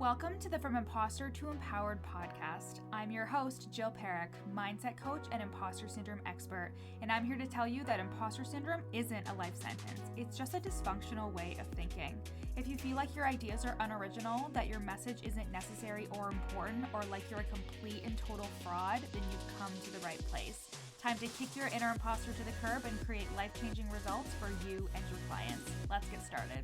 Welcome to the From Imposter to Empowered podcast. I'm your host, Jill Perrick, mindset coach and imposter syndrome expert, and I'm here to tell you that imposter syndrome isn't a life sentence. It's just a dysfunctional way of thinking. If you feel like your ideas are unoriginal, that your message isn't necessary or important, or like you're a complete and total fraud, then you've come to the right place. Time to kick your inner imposter to the curb and create life-changing results for you and your clients. Let's get started.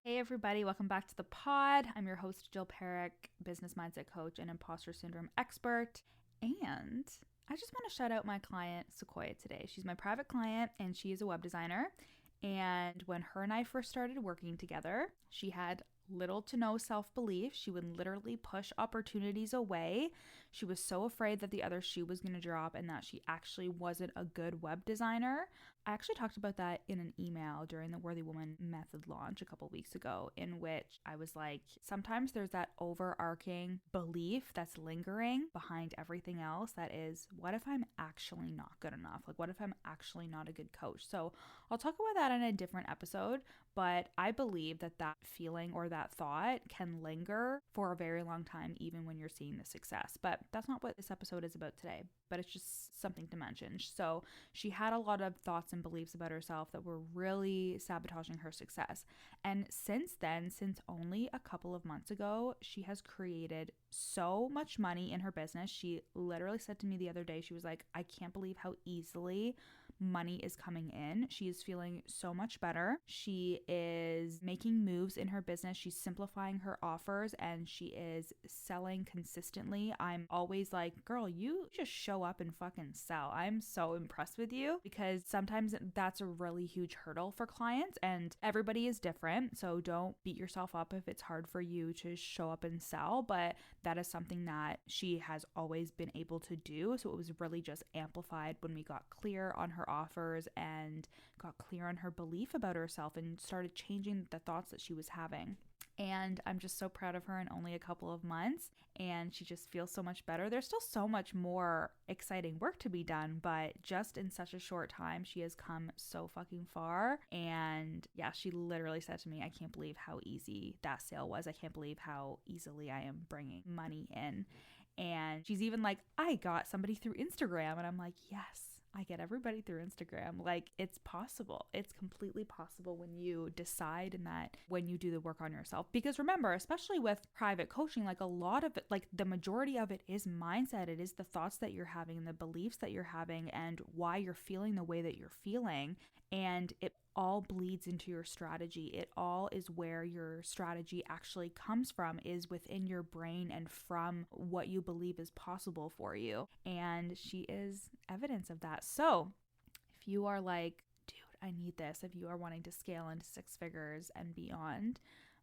Hey everybody, welcome back to the pod. I'm your host, Jill Perrick, business mindset coach and imposter syndrome expert. And I just want to shout out my client, Sequoia, today. She's my private client and she is a web designer. And when her and I first started working together, she had little to no self-belief. She would literally push opportunities away. She was so afraid that the other shoe was going to drop and that she actually wasn't a good web designer. I actually talked about that in an email during the Worthy Woman Method launch a couple weeks ago, in which I was like, sometimes there's that overarching belief that's lingering behind everything else that is, what if I'm actually not good enough? Like, what if I'm actually not a good coach? So I'll talk about that in a different episode, but I believe that that feeling or that thought can linger for a very long time, even when you're seeing the success. But that's not what this episode is about today, but it's just something to mention. So she had a lot of thoughts and beliefs about herself that were really sabotaging her success. And since then, since only a couple of months ago, she has created so much money in her business. She literally said to me the other day, she was like, I can't believe how easily money is coming in. She is feeling so much better. She is making moves in her business. She's simplifying her offers and she is selling consistently. I'm always like, girl, you just show up and fucking sell. I'm so impressed with you, because sometimes that's a really huge hurdle for clients and everybody is different. So don't beat yourself up if it's hard for you to show up and sell, but that is something that she has always been able to do. So it was really just amplified when we got clear on her offers and got clear on her belief about herself and started changing the thoughts that she was having. And I'm just so proud of her in only a couple of months, and she just feels so much better. There's still so much more exciting work to be done, but just in such a short time, she has come so fucking far. And yeah, she literally said to me, I can't believe how easy that sale was. I can't believe how easily I am bringing money in. And she's even like, I got somebody through Instagram. And I'm like, yes, I get everybody through Instagram. Like, it's possible. It's completely possible when you decide, and that when you do the work on yourself. Because remember, especially with private coaching, like a lot of it, like the majority of it is mindset. It is the thoughts that you're having, the beliefs that you're having, and why you're feeling the way that you're feeling. And it all bleeds into your strategy. It all is where your strategy actually comes from, is within your brain and from what you believe is possible for you. And she is evidence of that. So if you are like, dude, I need this, if you are wanting to scale into 6 figures and beyond,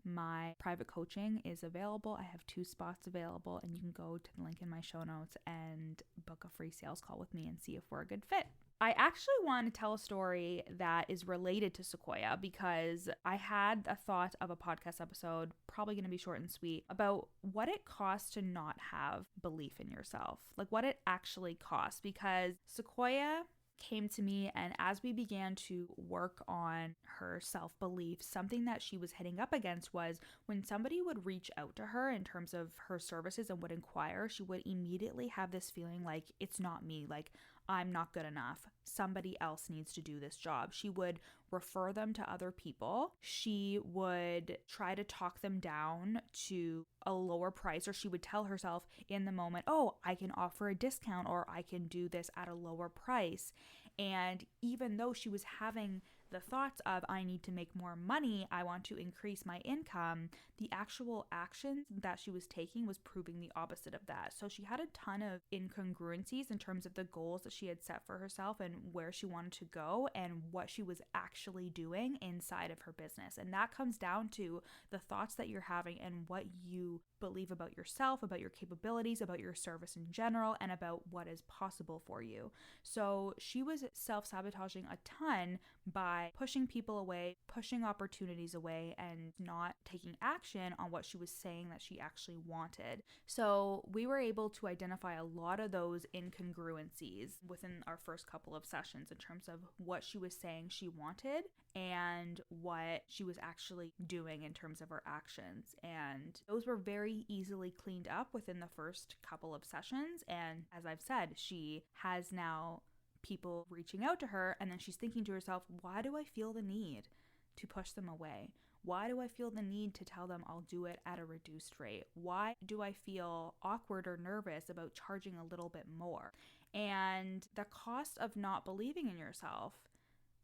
my private coaching is available. I have 2 spots available, and you can go to the link in my show notes and book a free sales call with me and see if we're a good fit. I actually want to tell a story that is related to Sequoia, because I had a thought of a podcast episode, probably going to be short and sweet, about what it costs to not have belief in yourself, like what it actually costs. Because Sequoia came to me, and as we began to work on her self-belief, something that she was hitting up against was when somebody would reach out to her in terms of her services and would inquire, she would immediately have this feeling like, it's not me, like I'm not good enough. Somebody else needs to do this job. She would refer them to other people. She would try to talk them down to a lower price, or she would tell herself in the moment, oh, I can offer a discount, or I can do this at a lower price. And even though she was having the thoughts of, I need to make more money, I want to increase my income, the actual actions that she was taking was proving the opposite of that. So she had a ton of incongruencies in terms of the goals that she had set for herself and where she wanted to go and what she was actually doing inside of her business. And that comes down to the thoughts that you're having and what you believe about yourself, about your capabilities, about your service in general, and about what is possible for you. So she was self-sabotaging a ton by by pushing people away, pushing opportunities away, and not taking action on what she was saying that she actually wanted. So we were able to identify a lot of those incongruencies within our first couple of sessions in terms of what she was saying she wanted and what she was actually doing in terms of her actions. And those were very easily cleaned up within the first couple of sessions. And as I've said, she has now people reaching out to her, and then she's thinking to herself, why do I feel the need to push them away? Why do I feel the need to tell them I'll do it at a reduced rate? Why do I feel awkward or nervous about charging a little bit more? And the cost of not believing in yourself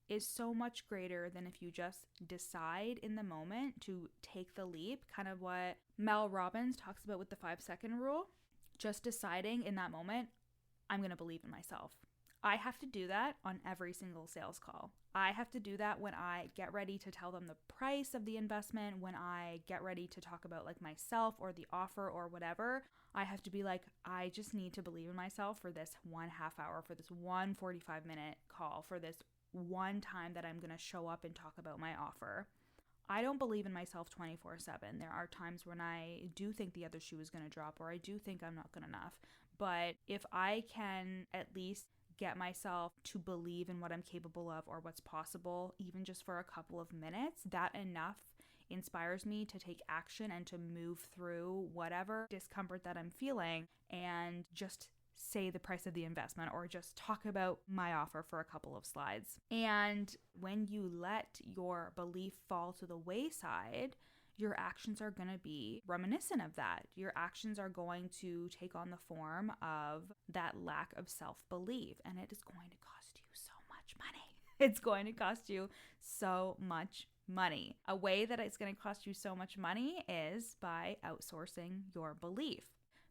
is so much greater than if you just decide in the moment to take the leap, kind of what Mel Robbins talks about with the 5-second rule. Just deciding in that moment, I'm going to believe in myself. I have to do that on every single sales call. I have to do that when I get ready to tell them the price of the investment, when I get ready to talk about like myself or the offer or whatever. I have to be like, I just need to believe in myself for this 1 half hour, for this 1 45-minute call, for this one time that I'm going to show up and talk about my offer. I don't believe in myself 24/7. There are times when I do think the other shoe is going to drop, or I do think I'm not good enough. But if I can at least get myself to believe in what I'm capable of or what's possible, even just for a couple of minutes, that enough inspires me to take action and to move through whatever discomfort that I'm feeling and just say the price of the investment or just talk about my offer for a couple of slides. And when you let your belief fall to the wayside, your actions are going to be reminiscent of that. Your actions are going to take on the form of that lack of self-belief, and it is going to cost you so much money. It's going to cost you so much money. A way that it's going to cost you so much money is by outsourcing your belief.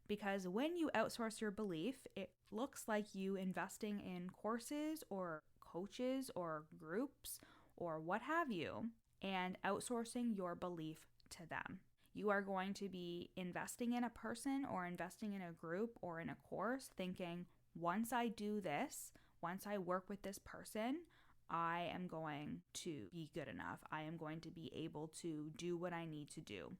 Because when you outsource your belief, it looks like you investing in courses or coaches or groups or what have you, and outsourcing your belief to them. You are going to be investing in a person or investing in a group or in a course thinking, once I do this, once I work with this person, I am going to be good enough. I am going to be able to do what I need to do.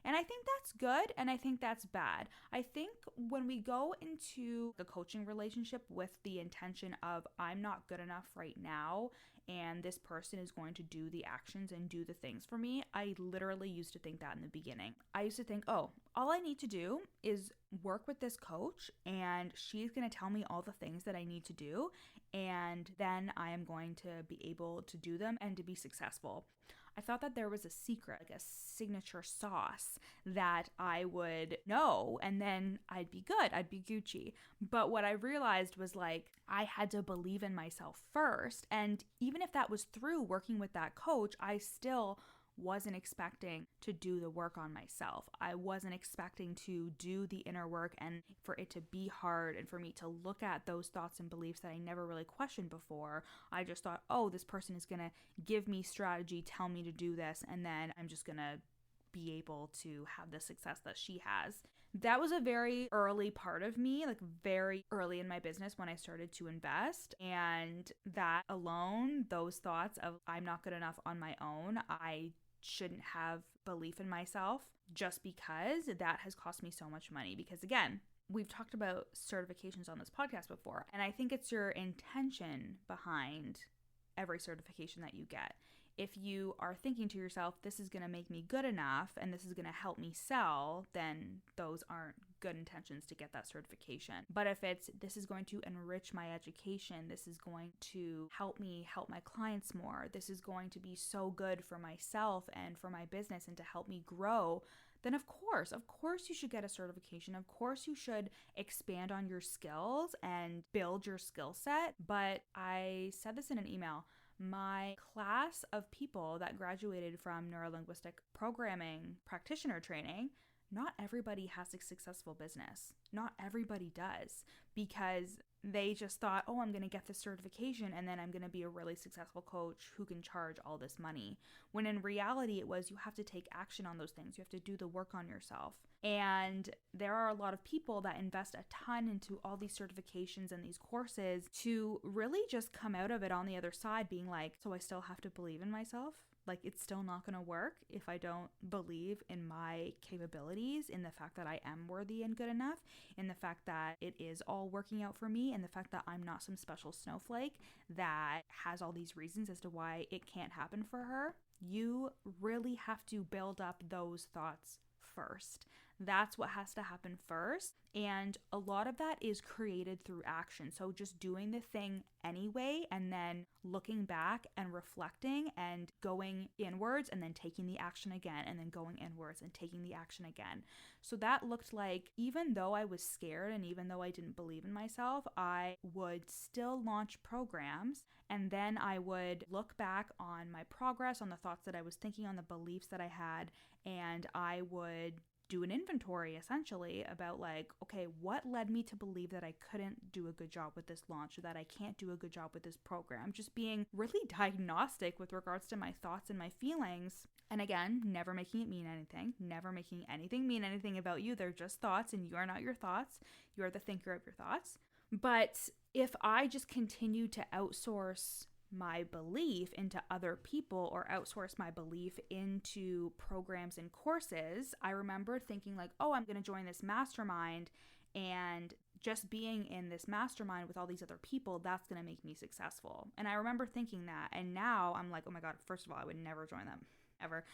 And I think that's good and I think that's bad. I think when we go into the coaching relationship with the intention of I'm not good enough right now and this person is going to do the actions and do the things for me, I literally used to think that in the beginning. I used to think, oh, all I need to do is work with this coach and she's going to tell me all the things that I need to do, and then I am going to be able to do them and to be successful. I thought that there was a secret, like a signature sauce that I would know and then I'd be good, I'd be Gucci. But what I realized was like I had to believe in myself first. And even if that was through working with that coach, I still wasn't expecting to do the work on myself. I wasn't expecting to do the inner work and for it to be hard and for me to look at those thoughts and beliefs that I never really questioned before. I just thought, oh, this person is going to give me strategy, tell me to do this, and then I'm just going to be able to have the success that she has. That was a very early part of me, like very early in my business when I started to invest. And that alone, those thoughts of I'm not good enough on my own, I shouldn't have belief in myself, just because that has cost me so much money. Because again, we've talked about certifications on this podcast before, and I think it's your intention behind every certification that you get. If you are thinking to yourself, this is going to make me good enough and this is going to help me sell, then those aren't good intentions to get that certification. But if it's, this is going to enrich my education, this is going to help me help my clients more, this is going to be so good for myself and for my business and to help me grow, then of course you should get a certification. Of course you should expand on your skills and build your skill set. But I said this in an email. My class of people that graduated from neurolinguistic programming practitioner training, not everybody has a successful business. Not everybody does, because they just thought, oh, I'm going to get this certification and then I'm going to be a really successful coach who can charge all this money. When in reality, it was you have to take action on those things. You have to do the work on yourself. And there are a lot of people that invest a ton into all these certifications and these courses to really just come out of it on the other side being like, so I still have to believe in myself? Like, it's still not going to work if I don't believe in my capabilities, in the fact that I am worthy and good enough, in the fact that it is all working out for me, and the fact that I'm not some special snowflake that has all these reasons as to why it can't happen for her. You really have to build up those thoughts first. That's what has to happen first. And a lot of that is created through action. So just doing the thing anyway, and then looking back and reflecting and going inwards and then taking the action again, and then going inwards and taking the action again. So that looked like, even though I was scared and even though I didn't believe in myself, I would still launch programs, and then I would look back on my progress, on the thoughts that I was thinking, on the beliefs that I had, and I would do an inventory essentially about like, okay, what led me to believe that I couldn't do a good job with this launch, or that I can't do a good job with this program. Just being really diagnostic with regards to my thoughts and my feelings. And again, never making it mean anything, never making anything mean anything about you. They're just thoughts, and you are not your thoughts. You are the thinker of your thoughts. But if I just continue to outsource my belief into other people, or outsource my belief into programs and courses, I remember thinking like, oh, I'm going to join this mastermind, and just being in this mastermind with all these other people, that's going to make me successful. And I remember thinking that, and now I'm like, oh my God, first of all, I would never join them ever.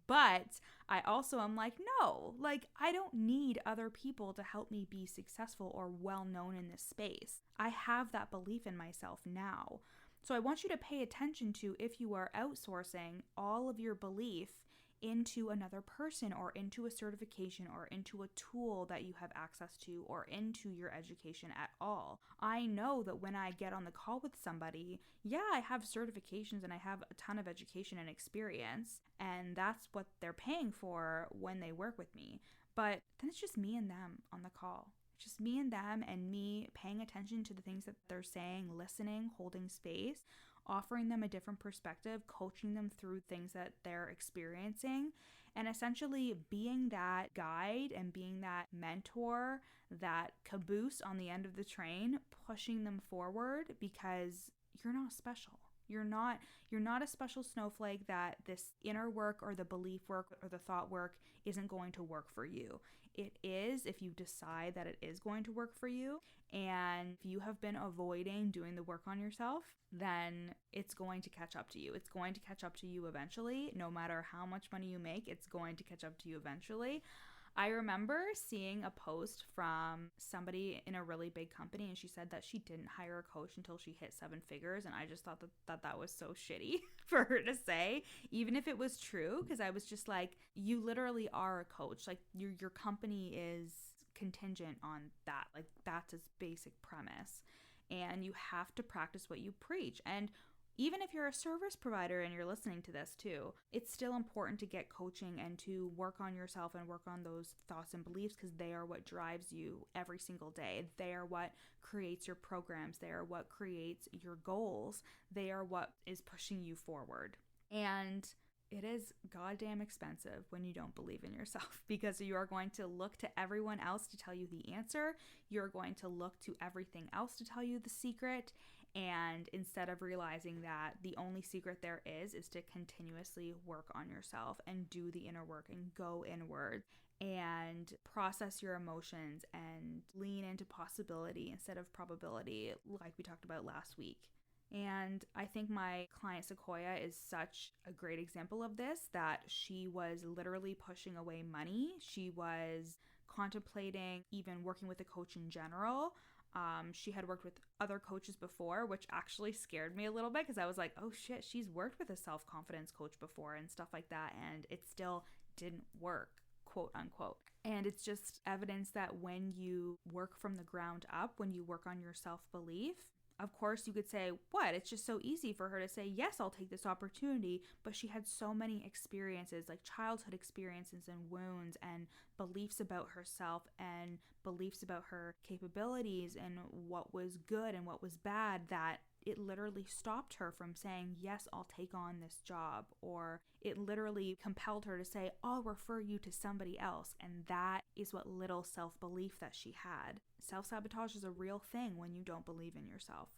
But I also am like, no, like I don't need other people to help me be successful or well known in this space. I have that belief in myself now. So I want you to pay attention to, if you are outsourcing all of your belief into another person, or into a certification, or into a tool that you have access to, or into your education at all. I know that when I get on the call with somebody, yeah, I have certifications and I have a ton of education and experience, and that's what they're paying for when they work with me. But then it's just me and them on the call. Just me and them, and me paying attention to the things that they're saying, listening, holding space, offering them a different perspective, coaching them through things that they're experiencing, and essentially being that guide and being that mentor, that caboose on the end of the train, pushing them forward, because you're not special. You're not a special snowflake that this inner work or the belief work or the thought work isn't going to work for you. It is, if you decide that it is going to work for you. And if you have been avoiding doing the work on yourself, then it's going to catch up to you. It's going to catch up to you eventually. No matter how much money you make, it's going to catch up to you eventually. I remember seeing a post from somebody in a really big company, and she said that she didn't hire a coach until she hit 7 figures. And I just thought that was so shitty for her to say, even if it was true, because I was just like, you literally are a coach. Like your company is contingent on that. Like that's its basic premise. And you have to practice what you preach. And even if you're a service provider and you're listening to this too, it's still important to get coaching and to work on yourself and work on those thoughts and beliefs, because they are what drives you every single day. They are what creates your programs. They are what creates your goals. They are what is pushing you forward. And it is goddamn expensive when you don't believe in yourself, because you are going to look to everyone else to tell you the answer. You're going to look to everything else to tell you the secret. And instead of realizing that the only secret there is to continuously work on yourself and do the inner work and go inward and process your emotions and lean into possibility instead of probability, like we talked about last week. And I think my client Sequoia is such a great example of this, that she was literally pushing away money. She was contemplating even working with a coach in general. She had worked with other coaches before, which actually scared me a little bit, because I was like, oh shit, she's worked with a self-confidence coach before and stuff like that, and it still didn't work, quote unquote. And it's just evidence that when you work from the ground up, when you work on your self-belief, Of course, you could say, what? It's just so easy for her to say, yes, I'll take this opportunity. But she had so many experiences, like childhood experiences and wounds and beliefs about herself and beliefs about her capabilities and what was good and what was bad, that it literally stopped her from saying, yes, I'll take on this job. Or it literally compelled her to say, I'll refer you to somebody else. And that is what little self-belief that she had. Self-sabotage is a real thing when you don't believe in yourself.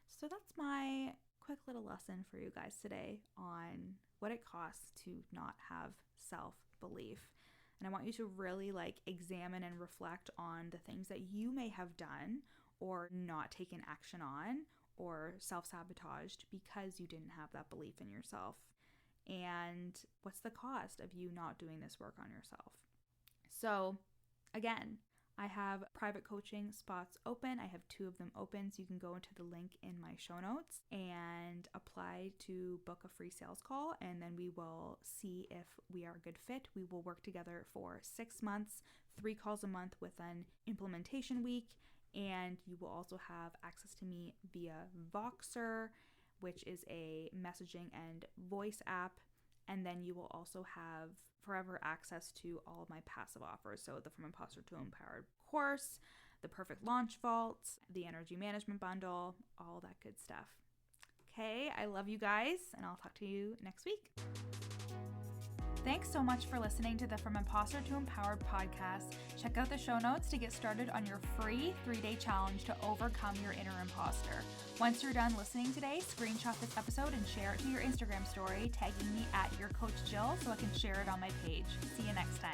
So that's my quick little lesson for you guys today on what it costs to not have self-belief. And I want you to really examine and reflect on the things that you may have done or not taken action on or self-sabotaged because you didn't have that belief in yourself. And what's the cost of you not doing this work on yourself? So again, I have private coaching spots open. I have 2 of them open, so you can go into the link in my show notes and apply to book a free sales call, and then we will see if we are a good fit. We will work together for 6 months, 3 calls a month with an implementation week, and you will also have access to me via Voxer, which is a messaging and voice app. And then you will also have forever access to all of my passive offers. So the From Imposter to Empowered course, the Perfect Launch Vault, the Energy Management Bundle, all that good stuff. Okay, I love you guys, and I'll talk to you next week. Thanks so much for listening to the From Imposter to Empowered podcast. Check out the show notes to get started on your free 3-day challenge to overcome your inner imposter. Once you're done listening today, screenshot this episode and share it to your Instagram story, tagging me at YourCoachJill so I can share it on my page. See you next time.